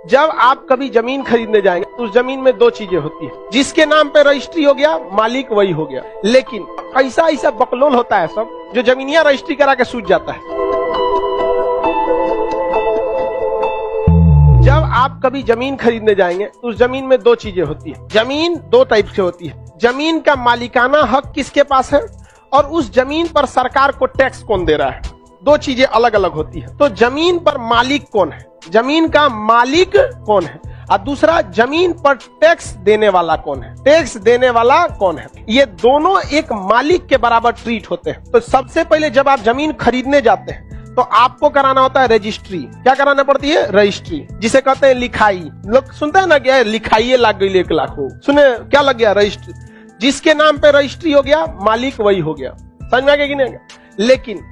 जब आप कभी जमीन खरीदने जाएंगे तो उस जमीन में दो चीजें होती है, जिसके नाम पे रजिस्ट्री हो गया मालिक वही हो गया। लेकिन ऐसा ऐसा बकलोल होता है सब जो जमीनिया रजिस्ट्री करा के सूझ जाता है। जब आप कभी जमीन खरीदने जाएंगे तो उस जमीन में दो चीजें होती है। जमीन दो टाइप से होती है, जमीन का मालिकाना हक किसके पास है और उस जमीन पर सरकार को टैक्स कौन दे रहा है, दो चीजें अलग अलग होती है। तो जमीन पर मालिक कौन है, जमीन का मालिक कौन है, और दूसरा जमीन पर टैक्स देने वाला कौन है, टैक्स देने वाला कौन है। ये दोनों एक मालिक के बराबर ट्रीट होते हैं। तो सबसे पहले जब आप जमीन खरीदने जाते हैं तो आपको कराना होता है रजिस्ट्री। क्या कराना पड़ती है? रजिस्ट्री, जिसे कहते हैं लिखाई। लोग सुनते हैं ना, क्या लिखाई लग गई 1 लाख हो, सुने क्या लग गया? रजिस्ट्री। जिसके नाम पे रजिस्ट्री हो गया मालिक वही हो गया। समझ में आ गया कि नहीं? लेकिन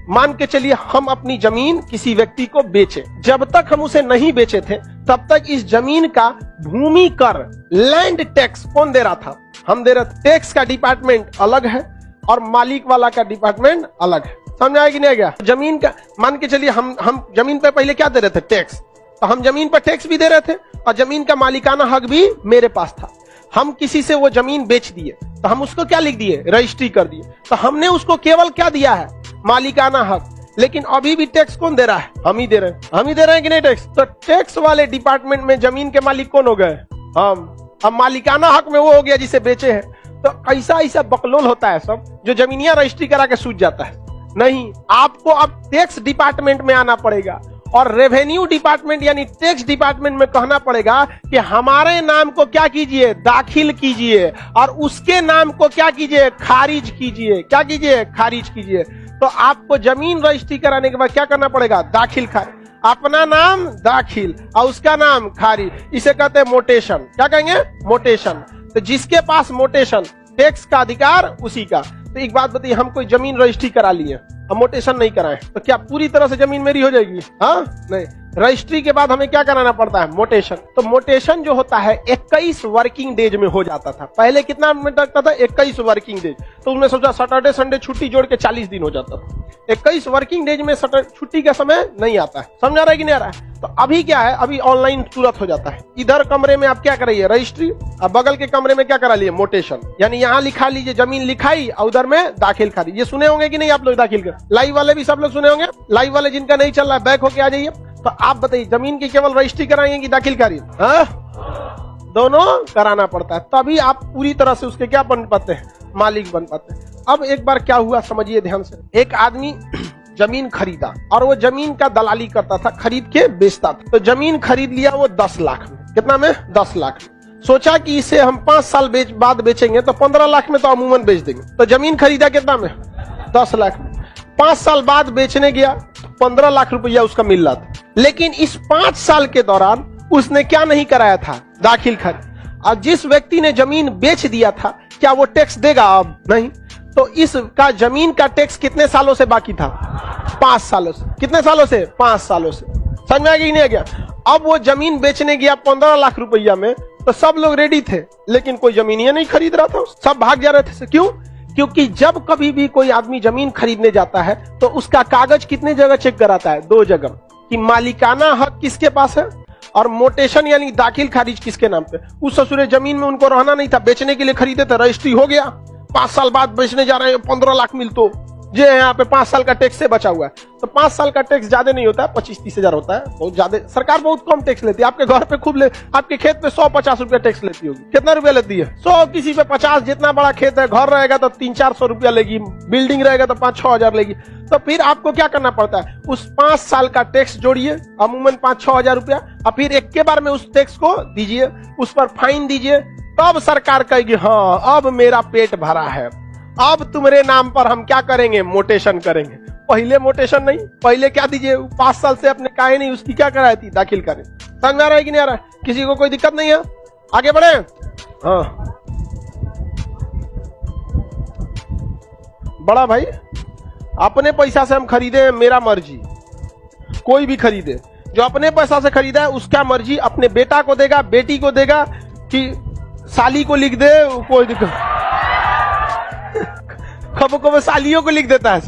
मान के चलिए हम अपनी जमीन किसी व्यक्ति को बेचे, जब तक हम उसे नहीं बेचे थे तब तक इस जमीन का भूमि कर, लैंड टैक्स कौन दे रहा था? हम दे रहे। टैक्स का डिपार्टमेंट अलग है और मालिक वाला का डिपार्टमेंट अलग है। समझ आया कि नहीं गया? जमीन का मान के चलिए हम जमीन पे पहले क्या दे रहे थे? टैक्स। तो हम जमीन पर टैक्स भी दे रहे थे और जमीन का मालिकाना हक भी मेरे पास था। हम किसी से वो जमीन बेच दिए तो हम उसको क्या लिख दिए? रजिस्ट्री कर दिए। तो हमने उसको केवल क्या दिया है? मालिकाना हक। लेकिन अभी भी टैक्स कौन दे रहा है? हम ही दे रहे हैं। हम ही दे रहे हैं कि नहीं टैक्स? तो टैक्स वाले डिपार्टमेंट में जमीन के मालिक कौन हो गए? हम। अब मालिकाना हक में वो हो गया जिसे बेचे हैं। तो ऐसा ऐसा बकलोल होता है सब जो जमीनिया रजिस्ट्री करा के सूझ जाता है। नहीं, आपको अब टैक्स डिपार्टमेंट में आना पड़ेगा और रेवेन्यू डिपार्टमेंट यानी टैक्स डिपार्टमेंट में कहना पड़ेगा कि हमारे नाम को क्या कीजिए? दाखिल कीजिए, और उसके नाम को क्या कीजिए? खारिज कीजिए। क्या कीजिए? खारिज कीजिए। तो आपको जमीन रजिस्ट्री कराने के बाद क्या करना पड़ेगा? दाखिल खारिज। अपना नाम दाखिल और उसका नाम खारिज। इसे कहते हैं मोटेशन। क्या कहेंगे? मोटेशन। तो जिसके पास मोटेशन, टैक्स का अधिकार उसी का। तो एक बात बताइए, हम कोई जमीन रजिस्ट्री करा लिए, हम मोटेशन नहीं कराएं तो क्या पूरी तरह से जमीन मेरी हो जाएगी? हाँ नहीं। रजिस्ट्री के बाद हमें क्या कराना पड़ता है? मोटेशन। तो मोटेशन जो होता है 21 वर्किंग डेज में हो जाता था। पहले कितना मिनट लगता था? 21 वर्किंग डेज। तो उसमें सोचा सैटरडे संडे छुट्टी जोड़ के 40 दिन हो जाता था। 21 वर्किंग डेज में छुट्टी का समय नहीं आता है। समझ आ रहा है कि नहीं आ रहा है? तो अभी क्या है, अभी ऑनलाइन तुरंत हो जाता है। इधर कमरे में आप क्या कराइए? रजिस्ट्री, और बगल के कमरे में क्या करा लिए? मोटेशन। यानी यहाँ लिखा लीजिए जमीन लिखाई और उधर में दाखिल खारिज। ये सुने होंगे कि नहीं आप लोग? दाखिल कर लाइव वाले भी सब लोग सुने होंगे। लाइव वाले जिनका नहीं चल रहा है बैक होके आ जाइए। तो आप बताइए जमीन की केवल रजिस्ट्री कराएंगे कि दाखिल खारिज? दोनों कराना पड़ता है, तभी आप पूरी तरह से उसके क्या बन पाते हैं? मालिक बन पाते हैं। अब एक बार क्या हुआ समझिए ध्यान से। एक आदमी जमीन खरीदा और वो जमीन का दलाली करता था, खरीद के बेचता था। तो जमीन खरीद लिया वो 10 लाख में। कितना में? 10 लाख में। सोचा कि इसे हम 5 साल बाद बेचेंगे तो 15 लाख में तो अमूमन बेच देंगे। तो जमीन खरीदा कितना में? 10 लाख में। 5 साल बाद बेचने गया तो 15 लाख रुपया उसका मिल रहा था। लेकिन इस 5 साल के दौरान उसने क्या नहीं कराया था? दाखिल खारिज। और जिस व्यक्ति ने जमीन बेच दिया था क्या वो टैक्स देगा? अब नहीं। तो इसका जमीन का टैक्स कितने सालों से बाकी था? 5 सालों से। कितने सालों से? 5 सालों से। समझ में आ गया कि नहीं आ गया? अब वो जमीन बेचने गया 15 लाख रुपया में, तो सब लोग रेडी थे लेकिन कोई जमीन ही नहीं खरीद रहा था, सब भाग जा रहे थे। क्यों? क्योंकि जब कभी भी कोई आदमी जमीन खरीदने जाता है तो उसका कागज कितने जगह चेक कराता है? 2 जगह, कि मालिकाना हक किसके पास है और मोटेशन यानी दाखिल खारिज किसके नाम पे। उस ससुरे जमीन में उनको रहना नहीं था, बेचने के लिए खरीदे थे, रजिस्ट्री हो गया, 5 साल बाद बेचने जा रहे हैं, 15 लाख मिल तो जे यहाँ पे 5 साल का टैक्स से बचा हुआ है। तो 5 साल का टैक्स ज्यादा नहीं होता है, 25-30 हजार होता है, बहुत ज्यादा। सरकार बहुत कम टैक्स लेती है। आपके घर पे खूब आपके खेत पे 100-50 रुपया टैक्स लेती होगी। कितना रुपया लेती है? 100, किसी पे 50। जितना बड़ा खेत है, घर रहेगा तो 300-400 रुपया लेगी, बिल्डिंग रहेगा तो 5-6 हजार लेगी। तो फिर आपको क्या करना पड़ता है? उस 5 साल का टैक्स जोड़िए, अमूमन 5-6 हजार रुपया, और फिर एक के बार में उस टैक्स को दीजिए, उस पर फाइन दीजिए। तब सरकार कहेगी हाँ अब मेरा पेट भरा है, अब तुम्हारे नाम पर हम क्या करेंगे? मोटेशन करेंगे। पहले मोटेशन नहीं, पहले क्या दीजिए? 5 साल से अपने काहे नहीं, उसकी क्या कराई थी? दाखिल करें। समझ आ रहा है कि नहीं आ रहा है? किसी को कोई दिक्कत नहीं है? आगे बढ़े। हाँ बड़ा भाई, अपने पैसा से हम खरीदे, मेरा मर्जी। कोई भी खरीदे, जो अपने पैसा से खरीदा है उसका मर्जी। अपने बेटा को देगा, बेटी को देगा, कि साली को लिख दे, कोई दिक्कत। कबो कबो सालियों को लिख देता है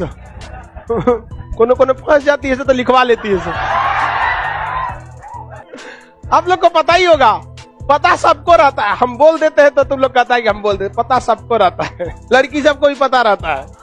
कोनो कोनो फंस जाती है तो लिखवा लेती है। आप लोग को पता ही होगा, पता सबको रहता है, हम बोल देते हैं तो तुम लोग कहता है कि हम बोल देते, पता सबको रहता है, लड़की सबको भी पता रहता है।